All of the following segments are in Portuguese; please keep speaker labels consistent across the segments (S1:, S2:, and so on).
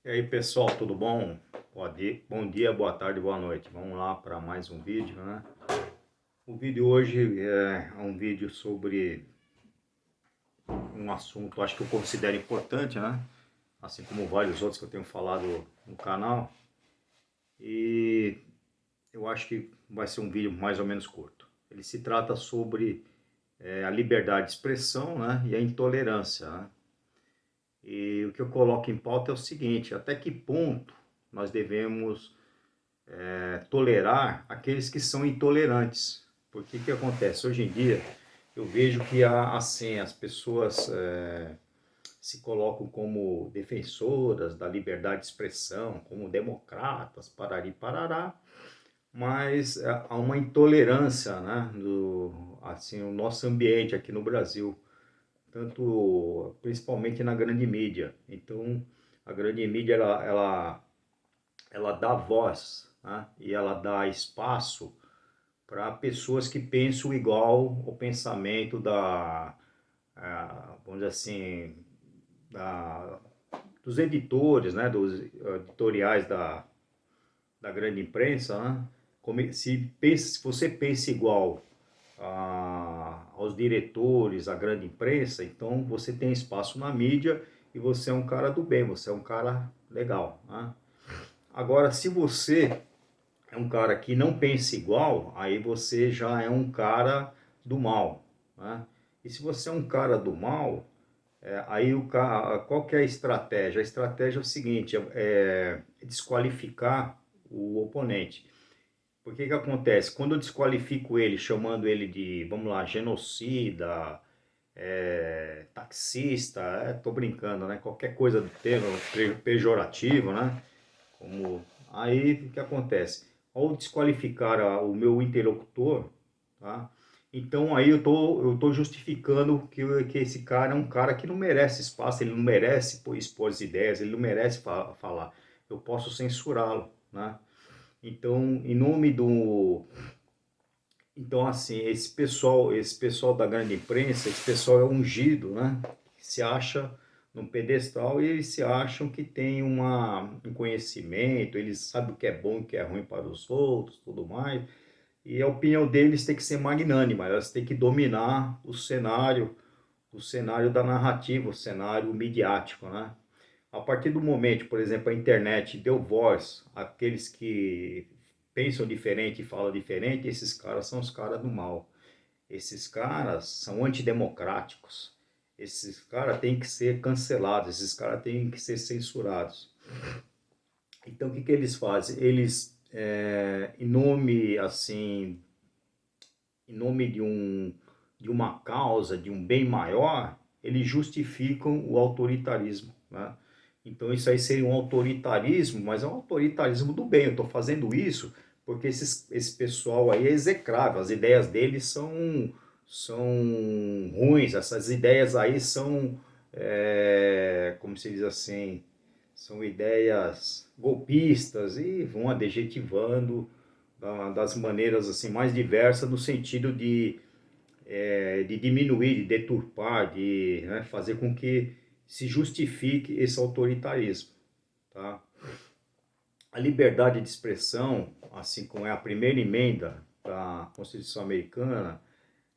S1: E aí pessoal, tudo bom? Bom dia, boa tarde, boa noite. Vamos lá para mais um vídeo, né? O vídeo hoje é um vídeo sobre um assunto, acho que eu considero importante, né? Assim como vários outros que eu tenho falado no canal. E eu acho que vai ser um vídeo mais ou menos curto. Ele se trata sobre a liberdade de expressão, né? E a intolerância, né? E o que eu coloco em pauta é o seguinte: até que ponto nós devemos tolerar aqueles que são intolerantes? Porque o que acontece? Hoje em dia eu vejo que assim, as pessoas se colocam como defensoras da liberdade de expressão, como democratas, parari parará, mas há uma intolerância, né, assim, o nosso ambiente aqui no Brasil, tanto principalmente na grande mídia. Então, a grande mídia ela dá voz, né, e ela dá espaço para pessoas que pensam igual ao pensamento vamos dizer assim, da, dos editores, né, dos editoriais da grande imprensa, né? Se você pensa igual aos diretores, à grande imprensa, então você tem espaço na mídia e você é um cara do bem, você é um cara legal, né? Agora, se você é um cara que não pensa igual, aí você já é um cara do mal, né? E se você é um cara do mal, aí qual que é a estratégia? A estratégia é o seguinte, é desqualificar o oponente. Porque que acontece? Quando eu desqualifico ele, chamando ele de, vamos lá, genocida, taxista, tô brincando, né? Qualquer coisa do termo pejorativo, né? Como... Aí o que acontece? Ao desqualificar o meu interlocutor, tá? Então aí eu tô justificando que esse cara é um cara que não merece espaço, ele não merece expor as ideias, ele não merece falar. Eu posso censurá-lo, né? Então, em nome do... Então, assim, esse pessoal da grande imprensa, esse pessoal é ungido, né? Se acha num pedestal e eles se acham que tem um conhecimento, eles sabem o que é bom e o que é ruim para os outros, tudo mais. E a opinião deles tem que ser magnânima, elas têm que dominar o cenário da narrativa, o cenário midiático, né? A partir do momento, por exemplo, a internet deu voz àqueles que pensam diferente e falam diferente, esses caras são os caras do mal. Esses caras são antidemocráticos. Esses caras têm que ser cancelados, esses caras têm que ser censurados. Então, o que eles fazem? Eles, em nome, assim, em nome de uma causa, de um bem maior, eles justificam o autoritarismo, né? Então isso aí seria um autoritarismo, mas é um autoritarismo do bem. Eu estou fazendo isso porque esse pessoal aí é execrável, as ideias deles são ruins, essas ideias aí são, como se diz assim, são ideias golpistas e vão adjetivando das maneiras assim mais diversas no sentido de diminuir, de deturpar, de, né, fazer com que se justifique esse autoritarismo, tá? A liberdade de expressão, assim como é a primeira emenda da Constituição Americana,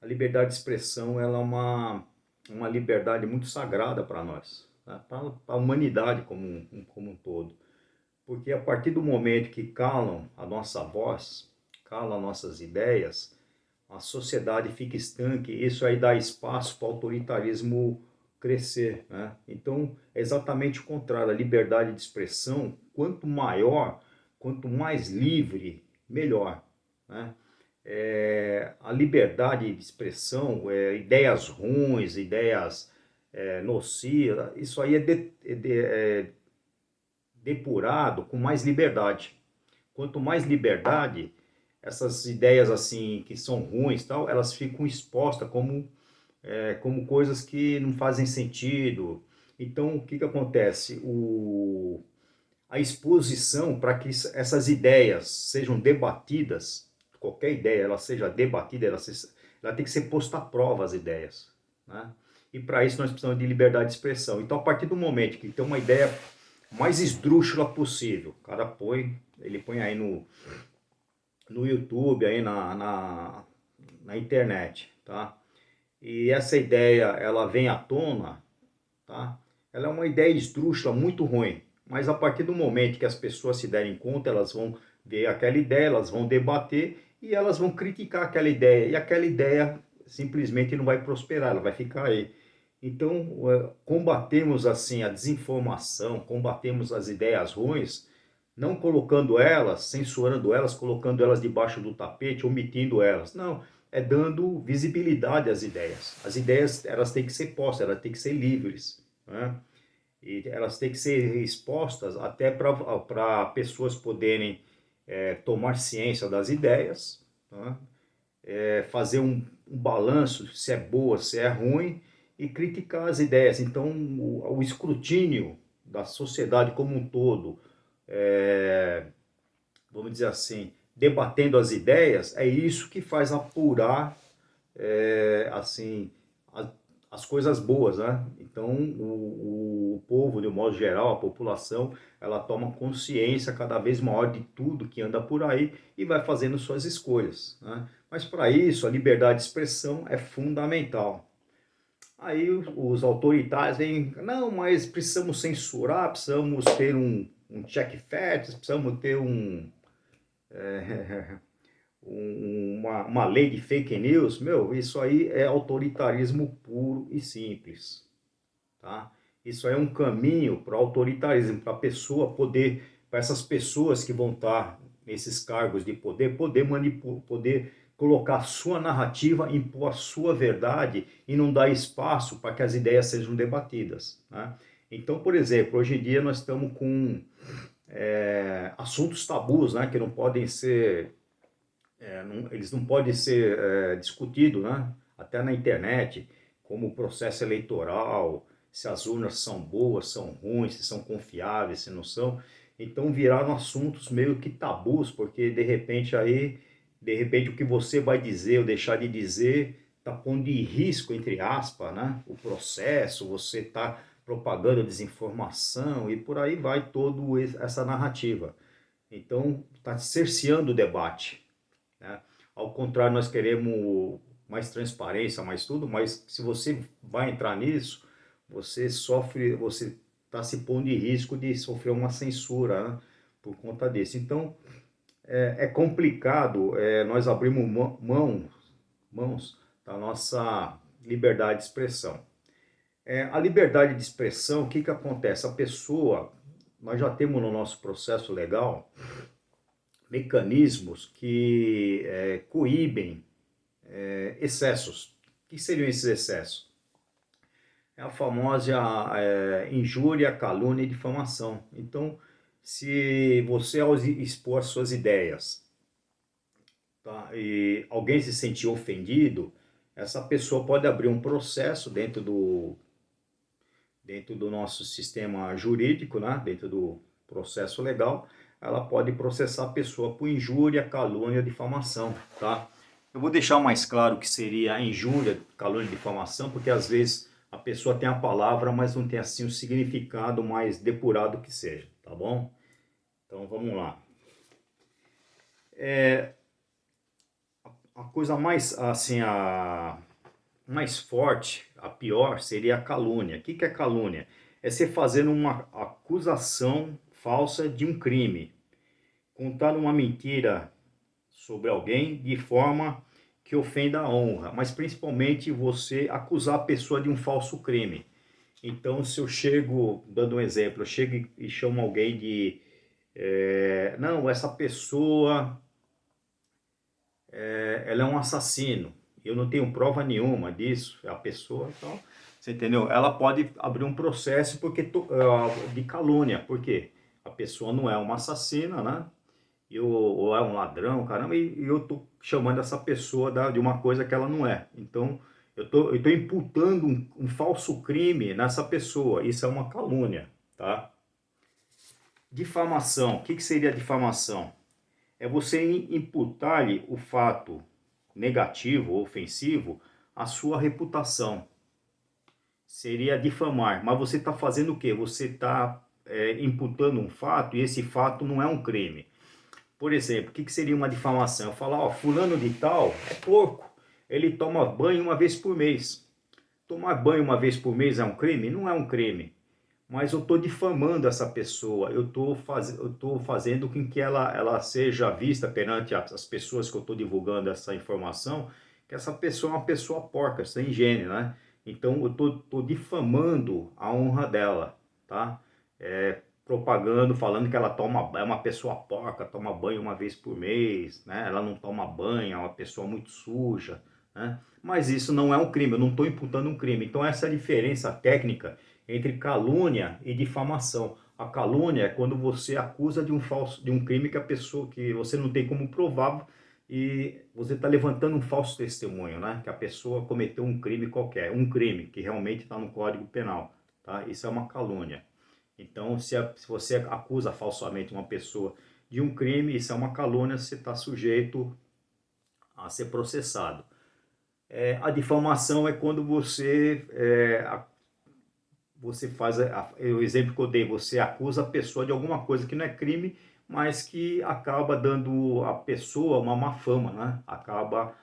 S1: a liberdade de expressão ela é uma liberdade muito sagrada para nós, né? Para a humanidade como um todo. Porque a partir do momento que calam a nossa voz, calam nossas ideias, a sociedade fica estanque, isso aí dá espaço para o autoritarismo crescer, né? Então, é exatamente o contrário, a liberdade de expressão, quanto maior, quanto mais livre, melhor, né? A liberdade de expressão, ideias ruins, ideias nocivas, isso aí é depurado com mais liberdade. Quanto mais liberdade, essas ideias assim que são ruins, tal, elas ficam expostas como coisas que não fazem sentido. Então, o que que acontece? A exposição para que essas ideias sejam debatidas, qualquer ideia ela seja debatida, ela tem que ser posta à prova as ideias, né? E para isso nós precisamos de liberdade de expressão. Então, a partir do momento que tem uma ideia mais esdrúxula possível. O cara ele põe aí no YouTube, aí na internet, tá? E essa ideia, ela vem à tona, tá? Ela é uma ideia esdrúxula, muito ruim. Mas a partir do momento que as pessoas se derem conta, elas vão ver aquela ideia, elas vão debater e elas vão criticar aquela ideia. E aquela ideia simplesmente não vai prosperar, ela vai ficar aí. Então, combatemos assim a desinformação, combatemos as ideias ruins, não colocando elas, censurando elas, colocando elas debaixo do tapete, omitindo elas. Não, é dando visibilidade às ideias. As ideias, elas têm que ser postas, elas têm que ser livres, né? E elas têm que ser expostas até para pessoas poderem tomar ciência das ideias, tá? Fazer um balanço se é boa, se é ruim e criticar as ideias. Então, o escrutínio da sociedade como um todo, é, vamos dizer assim, debatendo as ideias, é isso que faz apurar assim, as coisas boas, né? Então, o povo, de um modo geral, a população, ela toma consciência cada vez maior de tudo que anda por aí e vai fazendo suas escolhas, né? Mas para isso, a liberdade de expressão é fundamental. Aí os autoritários vêm, não, mas precisamos censurar, precisamos ter um check fact, precisamos ter uma lei de fake news. Meu, isso aí é autoritarismo puro e simples, tá? Isso aí é um caminho para o autoritarismo, para a pessoa poder, para essas pessoas que vão estar nesses cargos de poder, poder manipular, poder colocar a sua narrativa, impor a sua verdade e não dar espaço para que as ideias sejam debatidas, né? Então, por exemplo, hoje em dia nós estamos com assuntos tabus, né, que não podem ser eles não podem ser discutidos, né? Até na internet, como o processo eleitoral, se as urnas são boas, são ruins, se são confiáveis, se não são. Então viraram assuntos meio que tabus, porque de repente o que você vai dizer ou deixar de dizer está pondo em risco, entre aspas, né? O processo, você está propagando desinformação e por aí vai toda essa narrativa. Então está cerceando o debate, né? Ao contrário, nós queremos mais transparência, mais tudo, mas se você vai entrar nisso, você está se pondo em risco de sofrer uma censura, né, por conta disso. Então, é complicado nós abrimos mãos da nossa liberdade de expressão. A liberdade de expressão, o que acontece? A pessoa, nós já temos no nosso processo legal mecanismos que coíbem excessos. O que seriam esses excessos? É a famosa injúria, calúnia e difamação. Então, se você ao expor suas ideias, tá, e alguém se sentir ofendido, essa pessoa pode abrir um processo dentro do nosso sistema jurídico, né, dentro do processo legal, ela pode processar a pessoa por injúria, calúnia, difamação, tá? Eu vou deixar mais claro o que seria a injúria, calúnia e difamação, porque às vezes a pessoa tem a palavra, mas não tem assim o significado mais depurado que seja, tá bom? Então vamos lá. A coisa mais assim, a mais forte, a pior, seria a calúnia. O que é calúnia? É você fazendo uma acusação falsa de um crime, contar uma mentira sobre alguém de forma que ofenda a honra, mas principalmente você acusar a pessoa de um falso crime. Então, se eu chego, dando um exemplo, eu chego e chamo alguém de não, essa pessoa ela é um assassino. Eu não tenho prova nenhuma disso. A pessoa, então, você entendeu? Ela pode abrir um processo de calúnia, porque a pessoa não é uma assassina, né? Ou é um ladrão, caramba, e eu tô chamando essa pessoa de uma coisa que ela não é. Então, eu tô imputando um falso crime nessa pessoa. Isso é uma calúnia, tá? Difamação. O que seria difamação? É você imputar-lhe o fato negativo ou ofensivo à sua reputação. Seria difamar. Mas você está fazendo o quê? Você está imputando um fato e esse fato não é um crime. Por exemplo, o que seria uma difamação? Eu falar, ó, fulano de tal é porco, ele toma banho uma vez por mês. Tomar banho uma vez por mês é um crime? Não é um crime. Mas eu estou difamando essa pessoa, eu tô fazendo com que ela seja vista perante as pessoas que eu estou divulgando essa informação, que essa pessoa é uma pessoa porca, sem higiene, né? Então eu tô difamando a honra dela, tá? Propagando, falando que ela é uma pessoa porca, toma banho uma vez por mês, né? Ela não toma banho, é uma pessoa muito suja, né? Mas isso não é um crime, eu não estou imputando um crime. Então essa é a diferença técnica entre calúnia e difamação. A calúnia é quando você acusa de um crime que a pessoa que você não tem como provar e você está levantando um falso testemunho, né? Que a pessoa cometeu um crime qualquer, um crime que realmente está no Código Penal, tá? Isso é uma calúnia. Então, se você acusa falsamente uma pessoa de um crime, isso é uma calúnia, você está sujeito a ser processado. A difamação é quando você faz o exemplo que eu dei, você acusa a pessoa de alguma coisa que não é crime, mas que acaba dando à pessoa uma má fama, né? Acaba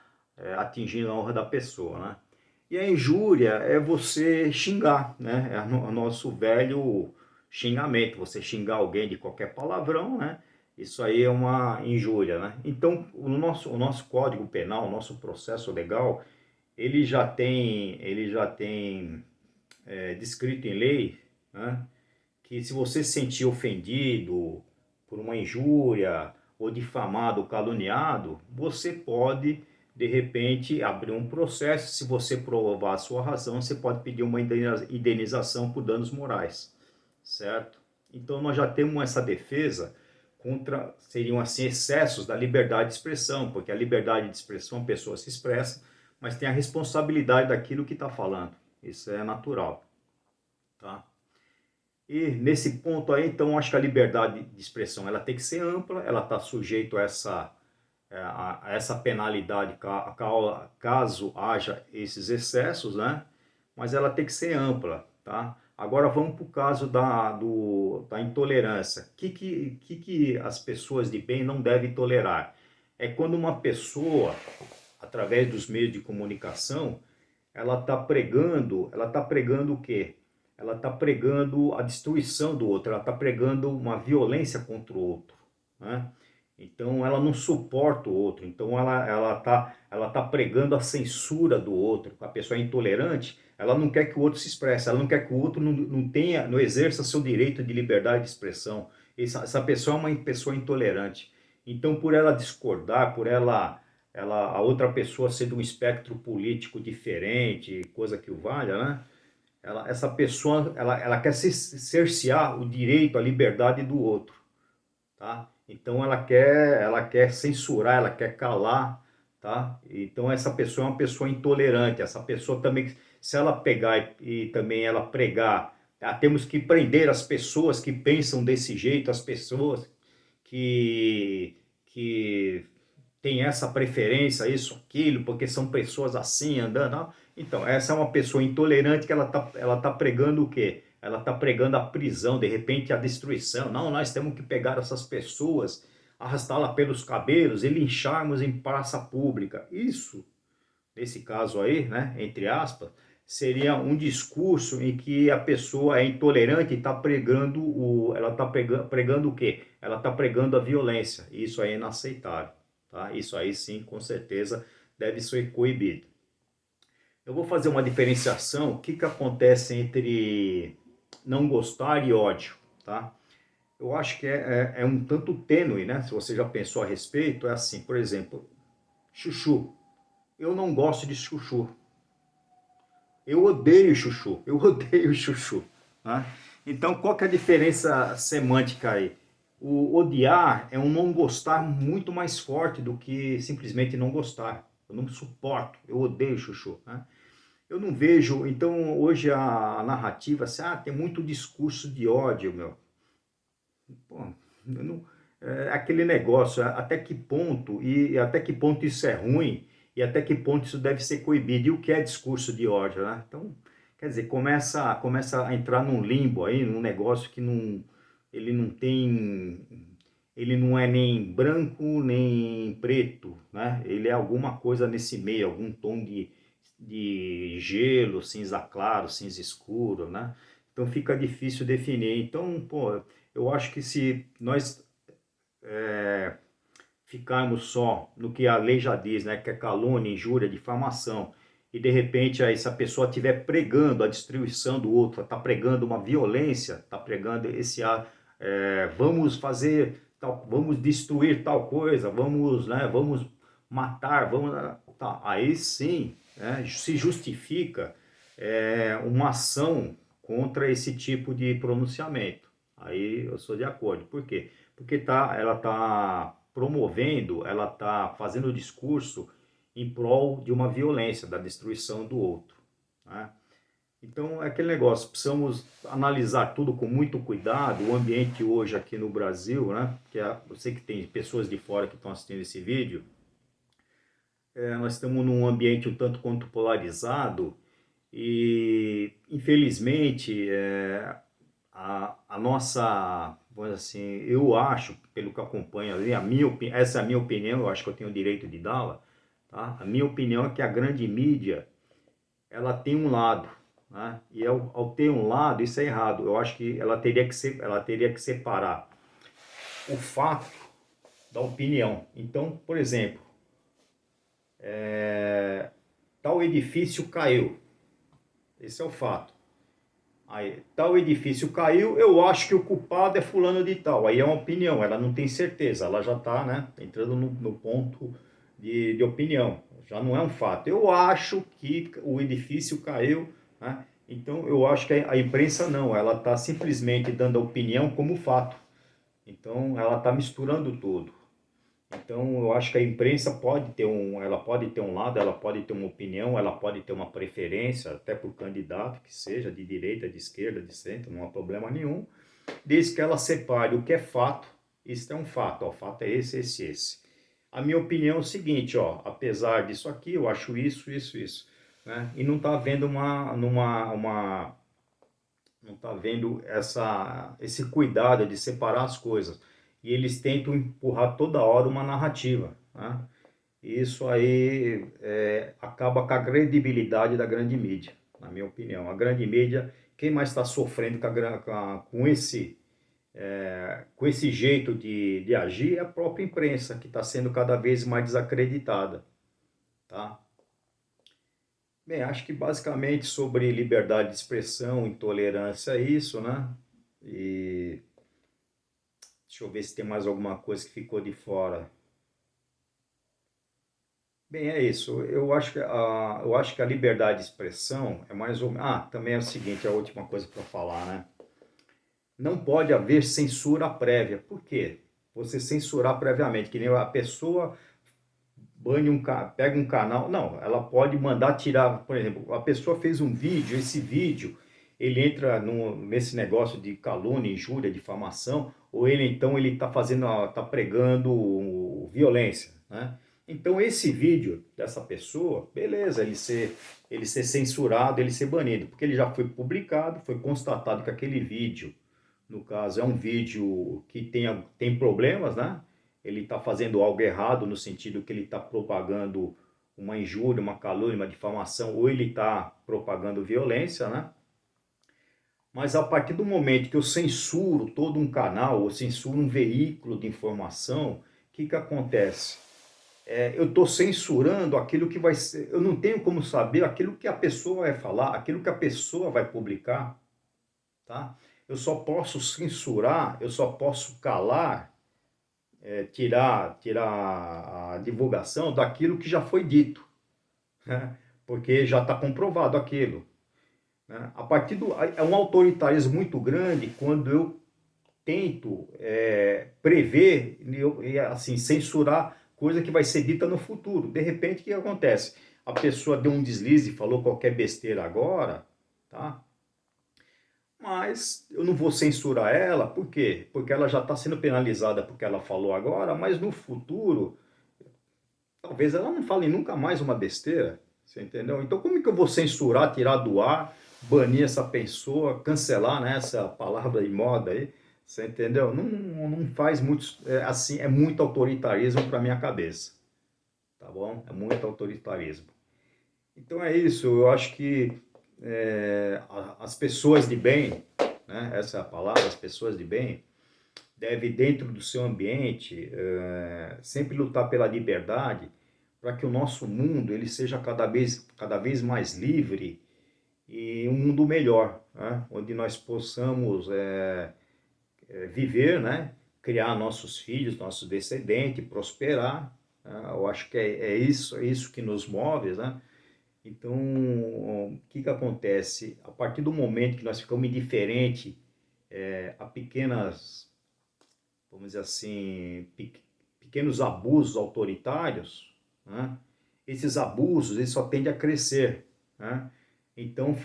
S1: atingindo a honra da pessoa, né? E a injúria é você xingar, né? É o nosso velho xingamento, você xingar alguém de qualquer palavrão, né? Isso aí é uma injúria, né? Então, o nosso Código Penal, o nosso processo legal, ele já tem descrito em lei, né, que se você se sentir ofendido por uma injúria ou difamado ou caluniado, você pode, de repente, abrir um processo. Se você provar a sua razão, você pode pedir uma indenização por danos morais, certo? Então, nós já temos essa defesa contra, seriam assim, excessos da liberdade de expressão, porque a liberdade de expressão, a pessoa se expressa, mas tem a responsabilidade daquilo que está falando. Isso é natural, tá? E nesse ponto aí, então, acho que a liberdade de expressão ela tem que ser ampla, ela está sujeito a essa penalidade caso haja esses excessos, né? Mas ela tem que ser ampla, tá? Agora vamos para o caso da intolerância. O que as pessoas de bem não devem tolerar? É quando uma pessoa, através dos meios de comunicação, ela está pregando o quê? Ela está pregando a destruição do outro, ela está pregando uma violência contra o outro, né? Então ela não suporta o outro, então ela tá pregando a censura do outro. A pessoa é intolerante, ela não quer que o outro se expresse, ela não quer que o outro não exerça seu direito de liberdade de expressão. Essa pessoa é uma pessoa intolerante. Então, por ela discordar, a outra pessoa ser de um espectro político diferente, coisa que o valha, né? Essa pessoa, ela quer cercear o direito à liberdade do outro, tá? Então ela quer censurar, ela quer calar, tá? Então essa pessoa é uma pessoa intolerante. Essa pessoa também, se ela pegar e também ela pregar, temos que prender as pessoas que pensam desse jeito, as pessoas que tem essa preferência, isso, aquilo, porque são pessoas assim, andando. Não. Então, essa é uma pessoa intolerante que ela tá pregando o quê? Ela está pregando a prisão, de repente a destruição. Não, nós temos que pegar essas pessoas, arrastá-las pelos cabelos e lincharmos em praça pública. Isso, nesse caso aí, né, entre aspas, seria um discurso em que a pessoa é intolerante e está pregando ela está pregando o quê? Ela está pregando a violência. Isso aí é inaceitável, tá? Isso aí sim, com certeza, deve ser coibido. Eu vou fazer uma diferenciação. O que acontece entre não gostar e ódio, tá? Eu acho que é um tanto tênue, né? Se você já pensou a respeito, é assim, por exemplo, chuchu. Eu não gosto de chuchu. Eu odeio chuchu. Eu odeio chuchu. Né? Então, qual que é a diferença semântica aí? O odiar é um não gostar muito mais forte do que simplesmente não gostar. Eu não suporto, eu odeio chuchu. Né? Eu não vejo, então hoje a narrativa, assim, tem muito discurso de ódio, meu. Pô, eu não, aquele negócio, até que ponto, e até que ponto isso é ruim, e até que ponto isso deve ser coibido, e o que é discurso de ódio, né? Então, Quer dizer, começa a entrar num limbo aí, num negócio que não, ele não tem, ele não é nem branco nem preto, né? Ele é alguma coisa nesse meio, algum tom de gelo, cinza claro, cinza escuro, né? Então fica difícil definir. Então, pô, eu acho que se nós ficarmos só no que a lei já diz, né, que é calúnia, injúria, difamação, e de repente aí se a pessoa estiver pregando a destruição do outro, está pregando uma violência, está pregando vamos fazer tal, vamos destruir tal coisa, vamos, né, vamos matar, vamos, tá, aí sim, né, se justifica uma ação contra esse tipo de pronunciamento. Aí eu sou de acordo. Por quê? Porque ela está promovendo, ela está fazendo o discurso em prol de uma violência, da destruição do outro, né? Então é aquele negócio, precisamos analisar tudo com muito cuidado. O ambiente hoje aqui no Brasil, né? Eu sei que tem pessoas de fora que estão assistindo esse vídeo. Nós estamos num ambiente um tanto quanto polarizado e, infelizmente, a nossa, vamos dizer assim, eu acho, pelo que eu acompanho ali, essa é a minha opinião, eu acho que eu tenho o direito de dá-la, tá? A minha opinião é que a grande mídia, ela tem um lado, né? E ao ter um lado, isso é errado. Eu acho que ela teria que separar o fato da opinião. Então, por exemplo, tal edifício caiu. Esse é o fato. Aí, tal edifício caiu, eu acho que o culpado é fulano de tal. Aí é uma opinião, ela não tem certeza, ela já está, né, entrando no ponto de opinião. Já não é um fato. Eu acho que o edifício caiu, né? Então eu acho que a imprensa não, ela está simplesmente dando a opinião como fato. Então ela está misturando tudo. Então, eu acho que a imprensa ela pode ter um lado, ela pode ter uma opinião, ela pode ter uma preferência, até por candidato que seja, de direita, de esquerda, de centro, não há problema nenhum, desde que ela separe o que é fato, isso é um fato, ó, o fato é esse, esse, esse. A minha opinião é o seguinte, ó, apesar disso aqui, eu acho isso, isso, isso, né? E não está havendo não está vendo esse cuidado de separar as coisas. E eles tentam empurrar toda hora uma narrativa, né? E isso aí acaba com a credibilidade da grande mídia, na minha opinião. A grande mídia, quem mais está sofrendo com esse jeito de agir é a própria imprensa, que está sendo cada vez mais desacreditada, tá? Bem, acho que basicamente sobre liberdade de expressão, intolerância é isso, né? E deixa eu ver se tem mais alguma coisa que ficou de fora. Bem, é isso. Eu acho que a liberdade de expressão é mais ou menos. Ah, também é o seguinte, a última coisa para falar, né? Não pode haver censura prévia. Por quê? Você censurar previamente, que nem a pessoa pega um canal. Não, ela pode mandar tirar, por exemplo, a pessoa fez um vídeo, esse vídeo, ele entra nesse negócio de calúnia, injúria, difamação, ou ele está está pregando violência, né? Então esse vídeo dessa pessoa, beleza, ele ser censurado, ele ser banido, porque ele já foi publicado, foi constatado que aquele vídeo, no caso, é um vídeo que tem problemas, né? Ele está fazendo algo errado no sentido que ele está propagando uma injúria, uma calúnia, uma difamação, ou ele está propagando violência, né? Mas a partir do momento que eu censuro todo um canal, ou censuro um veículo de informação, o que acontece? Eu estou censurando aquilo que vai ser. Eu não tenho como saber aquilo que a pessoa vai falar, aquilo que a pessoa vai publicar, tá? Eu só posso censurar, eu só posso calar, tirar a divulgação daquilo que já foi dito, né? Porque já está comprovado aquilo, né? É um autoritarismo muito grande quando eu tento prever e assim censurar coisa que vai ser dita no futuro. De repente, o que acontece? A pessoa deu um deslize e falou qualquer besteira agora, tá? Mas eu não vou censurar ela, por quê? Porque ela já está sendo penalizada porque ela falou agora, mas no futuro, talvez ela não fale nunca mais uma besteira, você entendeu? Então como é que eu vou censurar, tirar do ar banir essa pessoa, cancelar, né, essa palavra de moda aí, você entendeu? Não faz muito, assim, é muito autoritarismo para minha cabeça, tá bom? É muito autoritarismo. Então é isso, eu acho que as pessoas de bem, né, essa é a palavra, as pessoas de bem, devem, dentro do seu ambiente, sempre lutar pela liberdade, para que o nosso mundo ele seja cada vez mais livre e um mundo melhor, né? Onde nós possamos viver, né? Criar nossos filhos, nossos descendentes, prosperar. Né? Eu acho que é isso que nos move, né? Então, o que que acontece? A partir do momento que nós ficamos indiferentes a pequenas, vamos dizer assim, pequenos abusos autoritários, né? Esses abusos eles só tendem a crescer, né? Então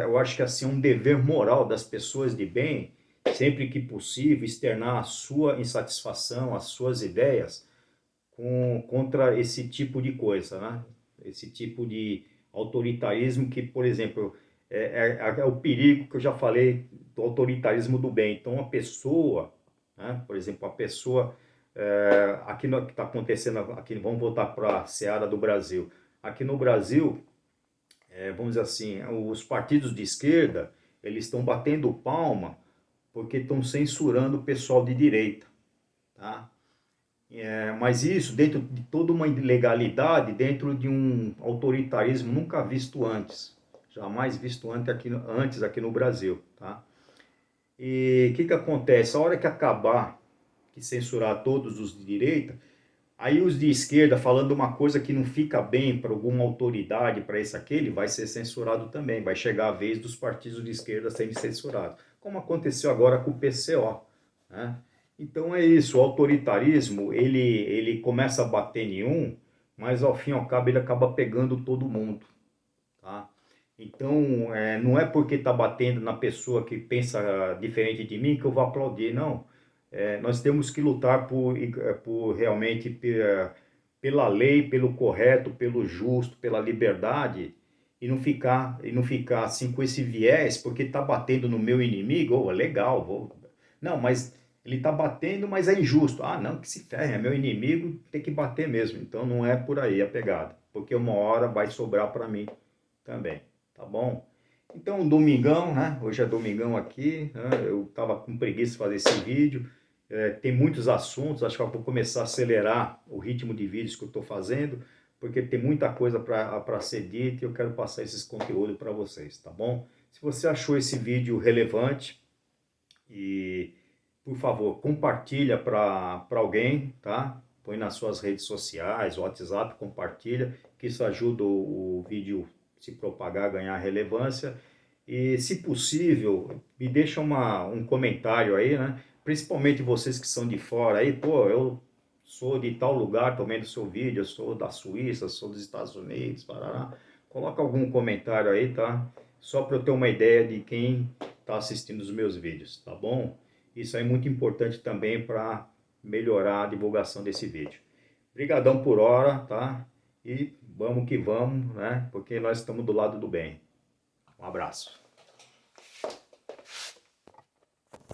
S1: eu acho que assim é um dever moral das pessoas de bem, sempre que possível, externar a sua insatisfação, as suas ideias contra esse tipo de coisa, né? Esse tipo de autoritarismo que, por exemplo, é o perigo que eu já falei do autoritarismo do bem. Então, a pessoa, né? Por exemplo, a pessoa, aqui no que está acontecendo, aqui, vamos voltar para a seara do Brasil. Aqui no Brasil, vamos dizer assim, os partidos de esquerda, eles estão batendo palma porque estão censurando o pessoal de direita, tá? Mas isso dentro de toda uma ilegalidade, dentro de um autoritarismo nunca visto antes, jamais visto antes aqui no Brasil, tá? E o que que acontece? A hora que acabar, que censurar todos os de direita, aí os de esquerda falando uma coisa que não fica bem para alguma autoridade, para esse aquele, vai ser censurado também, vai chegar a vez dos partidos de esquerda serem censurados, como aconteceu agora com o PCO, né? Então é isso, o autoritarismo, ele começa a bater em um, mas ao fim e ao cabo ele acaba pegando todo mundo, tá? Então, não é porque está batendo na pessoa que pensa diferente de mim que eu vou aplaudir, não. Nós temos que lutar por realmente pela lei, pelo correto, pelo justo, pela liberdade e não ficar assim com esse viés porque está batendo no meu inimigo, oh, legal, vou. Não, mas ele está batendo, mas é injusto. Ah, não, que se ferre, é meu inimigo, tem que bater mesmo. Então não é por aí a pegada, porque uma hora vai sobrar para mim também, tá bom? Então, domingão, né? Hoje é domingão aqui, né? Eu tava com preguiça de fazer esse vídeo. Tem muitos assuntos, acho que eu vou começar a acelerar o ritmo de vídeos que eu estou fazendo, porque tem muita coisa para ser dita e eu quero passar esses conteúdos para vocês, tá bom? Se você achou esse vídeo relevante, e por favor, compartilha para alguém, tá? Põe nas suas redes sociais, WhatsApp, compartilha, que isso ajuda o vídeo se propagar, ganhar relevância. E, se possível, me deixa um comentário aí, né? Principalmente vocês que são de fora aí, pô, eu sou de tal lugar, tô vendo seu vídeo, eu sou da Suíça, sou dos Estados Unidos, parará. Coloca algum comentário aí, tá? Só para eu ter uma ideia de quem está assistindo os meus vídeos, tá bom? Isso é muito importante também para melhorar a divulgação desse vídeo. Obrigadão por hora, tá? E vamos que vamos, né? Porque nós estamos do lado do bem. Um abraço.